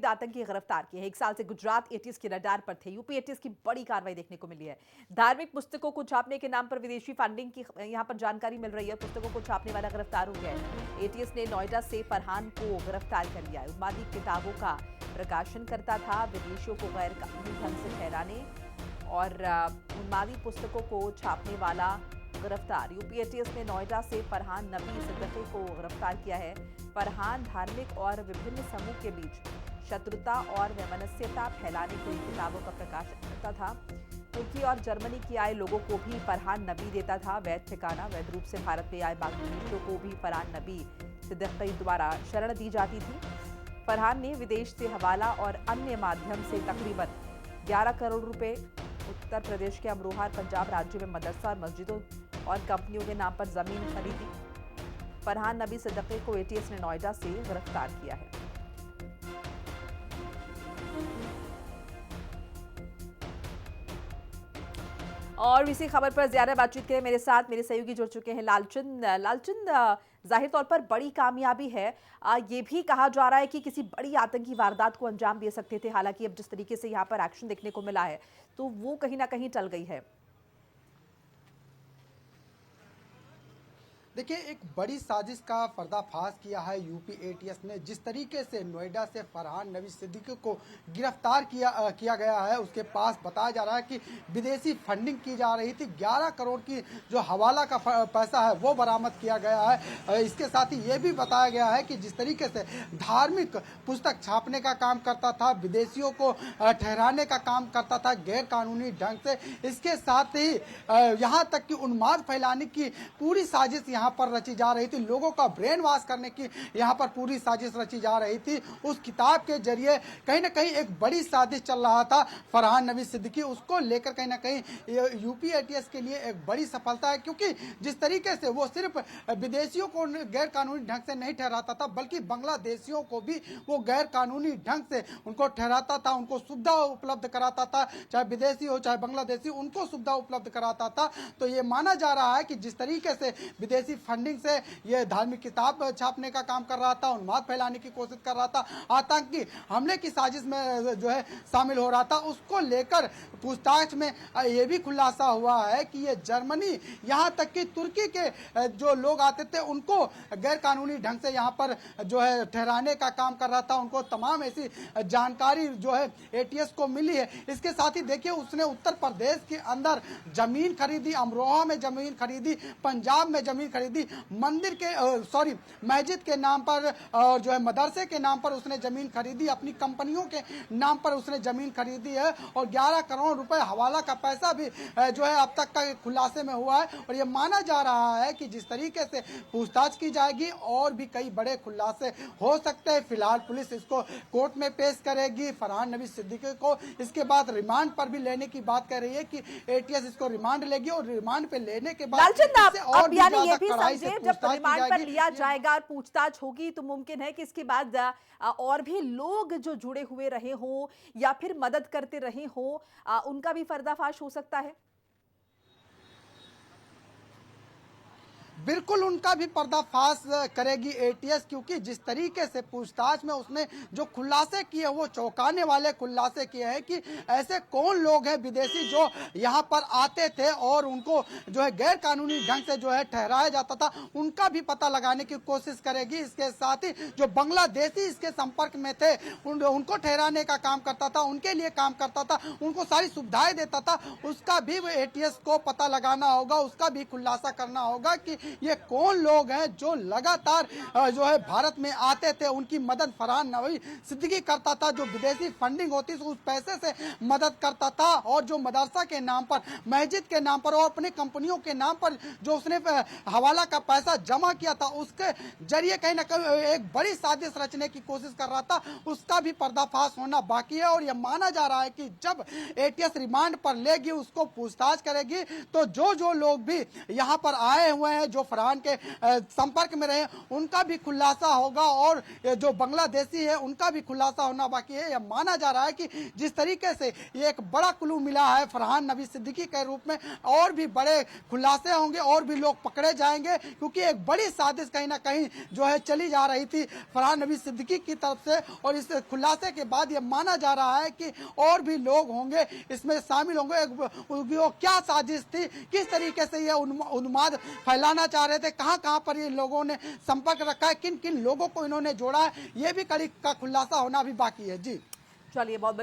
आतंकी गिरफ्तार किए हैं। 1 साल से गुजरात एटीएस के रडार पर थे। यूपी एटीएस की बड़ी कार्रवाई देखने को मिली है। धार्मिक पुस्तकों को छापने के नाम पर विदेशी फंडिंग की यहां पर जानकारी मिल रही है। पुस्तकों को छापने वाला गिरफ्तार हो गया है। एटीएस ने नोएडा से फरहान को गिरफ्तार कर लिया है। उन्मादी किताबों का प्रकाशन करता था। विदेशियों को गैर कानूनी ढंग से ठहराने और उन्मादी पुस्तकों को छापने वाला गिरफ्तार। यूपी एटीएस ने नोएडा से फरहान नबी सिद्दीकी को गिरफ्तार किया है। फरहान धार्मिक और विभिन्न समूह के बीच शत्रुता और वैमनस्यता फैलाने के लिए किताबों का प्रकाशन करता था। तुर्की और जर्मनी की आए लोगों को भी फरहान नबी देता था। वैध ठिकाना वैध रूप से भारत में आए बांग्लादेशियों को भी फरहान नबी सिद्दीकी द्वारा शरण दी जाती थी। फरहान ने विदेश से हवाला और अन्य माध्यम से तकरीबन 11 करोड़ रुपए उत्तर प्रदेश के अमरोहा और पंजाब राज्य में मदरसा और मस्जिदों और कंपनियों के नाम पर जमीन खरीदी। फरहान नबी सिद्दीकी को एटीएस ने नोएडा से गिरफ्तार किया है। और इसी खबर पर ज्यादा बातचीत के लिए मेरे साथ मेरे सहयोगी जुड़ चुके हैं लालचंद। जाहिर तौर पर बड़ी कामयाबी है। ये भी कहा जा रहा है कि किसी बड़ी आतंकी वारदात को अंजाम दे सकते थे। हालांकि अब जिस तरीके से यहाँ पर एक्शन देखने को मिला है तो वो कहीं ना कहीं टल गई है। देखिए, एक बड़ी साजिश का पर्दाफाश किया है यूपी एटीएस ने। जिस तरीके से नोएडा से फरहान नबी सिद्दीकी को गिरफ्तार किया गया है, उसके पास बताया जा रहा है कि विदेशी फंडिंग की जा रही थी। 11 करोड़ की जो हवाला का पैसा है वो बरामद किया गया है। इसके साथ ही ये भी बताया गया है कि जिस तरीके से धार्मिक पुस्तक छापने का काम करता था, विदेशियों को ठहराने का काम करता था गैर कानूनी ढंग से, इसके साथ ही यहाँ तक कि उन्माद फैलाने की पूरी साजिश यहाँ पर रची जा रही थी। लोगों का ब्रेन वॉश करने की यहाँ पर पूरी साजिश रची जा रही थी। उस किताब के जरिए कहीं ना कहीं एक बड़ी साजिश चल रहा था फरहान नबी सिद्दीकी। उसको लेकर कहीं ना कहीं यूपी एटीएस के लिए एक बड़ी सफलता है, क्योंकि जिस तरीके से वो सिर्फ विदेशियों को गैर कानूनी ढंग से नहीं ठहराता था, बल्कि बांग्लादेशियों को भी वो गैर कानूनी ढंग से उनको ठहराता था, उनको सुविधा उपलब्ध कराता था। चाहे विदेशी हो चाहे बांग्लादेशी, उनको सुविधा उपलब्ध कराता था। तो ये माना जा रहा है कि जिस तरीके से विदेशी फंडिंग से ये धार्मिक किताब छापने का काम कर रहा था, उन्माद फैलाने की कोशिश कर रहा था, आतंकी हमले की साजिश में जो है शामिल हो रहा था, उसको लेकर पूछताछ में ये भी खुलासा हुआ है कि ये जर्मनी, यहाँ तक कि तुर्की के जो लोग आते थे उनको गैर कानूनी ढंग से यहाँ पर जो है ठहराने का काम कर रहा था। उनको तमाम ऐसी जानकारी जो है एटीएस को मिली है। इसके साथ ही देखिए, उसने उत्तर प्रदेश के अंदर जमीन खरीदी, अमरोहा में जमीन खरीदी, पंजाब में जमीन खरीदी, मंदिर के मस्जिद के नाम पर और जो है मदरसे के नाम पर उसने जमीन खरीदी, अपनी कंपनियों के नाम पर उसने जमीन खरीदी है। और 11 करोड़ रुपए हवाला का पैसा भी जो है अब तक का खुलासे में हुआ है। और ये माना जा रहा है कि जिस तरीके से पूछताछ की जाएगी और भी कई बड़े खुलासे हो सकते हैं। फिलहाल पुलिस इसको कोर्ट में पेश करेगी फरहान नबी सिद्दीकी को। इसके बाद रिमांड पर भी लेने की बात कर रही है कि एटीएस इसको रिमांड लेगी और रिमांड पे लेने के बाद और भी जब रिमांड पर लिया जाएगा और पूछताछ होगी तो मुमकिन है कि इसके बाद और भी लोग जो जुड़े हुए रहे हों या फिर मदद करते रहे हों, उनका भी पर्दाफाश हो सकता है। बिल्कुल उनका भी पर्दाफाश करेगी एटीएस, क्योंकि जिस तरीके से पूछताछ में उसने जो खुलासे किए वो चौंकाने वाले खुलासे किए हैं कि ऐसे कौन लोग हैं विदेशी जो यहाँ पर आते थे और उनको जो है गैर कानूनी ढंग से जो है ठहराया जाता था, उनका भी पता लगाने की कोशिश करेगी। इसके साथ ही जो बांग्लादेशी इसके संपर्क में थे उनको ठहराने का काम करता था, उनके लिए काम करता था, उनको सारी सुविधाएं देता था, उसका भी एटीएस को पता लगाना होगा, उसका भी खुलासा करना होगा कि ये कौन लोग हैं जो लगातार जो है भारत में आते थे, उनकी मदद फरहान नबी सिद्दीकी करता था। जो विदेशी फंडिंग होती थी उस पैसे से मदद करता था, और जो मदरसा के नाम पर, मस्जिद के नाम पर और अपनी कंपनियों के नाम पर जो उसने हवाला का पैसा जमा किया था, उसके जरिए कहीं ना कहीं एक बड़ी साजिश रचने की कोशिश कर रहा था, उसका भी पर्दाफाश होना बाकी है। और यह माना जा रहा है कि जब एटीएस रिमांड पर लेगी, उसको पूछताछ करेगी, तो जो लोग भी यहाँ पर आए हुए हैं, जो फरहान के संपर्क में रहे उनका भी खुलासा होगा और जो बांग्लादेशी है उनका भी खुलासा होना बाकी है। यह माना जा रहा है कि जिस तरीके से ये एक बड़ा क्लू मिला है फरहान नबी सिद्दीकी के रूप में, और भी बड़े खुलासे होंगे और भी लोग पकड़े जाएंगे, क्योंकि एक बड़ी साजिश कहीं ना कहीं जो है चली जा रही थी फरहान नबी सिद्दीकी की तरफ से। और इस खुलासे के बाद ये माना जा रहा है कि और भी लोग होंगे इसमें शामिल होंगे। वो क्या साजिश थी, किस तरीके से ये उन्माद फैलाना चाह रहे थे, कहां कहां पर ये लोगों ने संपर्क रखा है, किन किन लोगों को इन्होंने जोड़ा है, ये भी कड़ी का खुलासा होना भी बाकी है। जी चलिए, बहुत